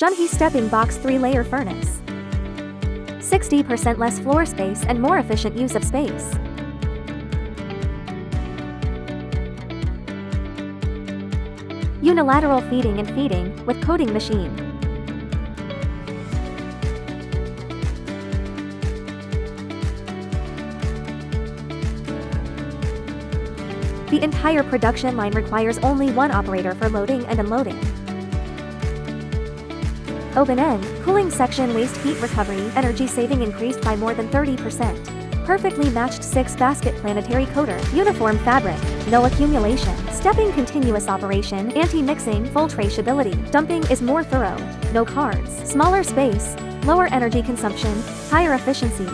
Junhee stepping box 3-layer furnace. 60% less floor space and more efficient use of space. Unilateral feeding and feeding with coating machine. The entire production line requires only one operator for loading and unloading. Open end, cooling section waste heat recovery, energy saving increased by more than 30%. Perfectly matched 6-basket planetary coater, uniform fabric, no accumulation. Stepping continuous operation, anti-mixing, full traceability. Dumping is more thorough, no cards. Smaller space, lower energy consumption, higher efficiency.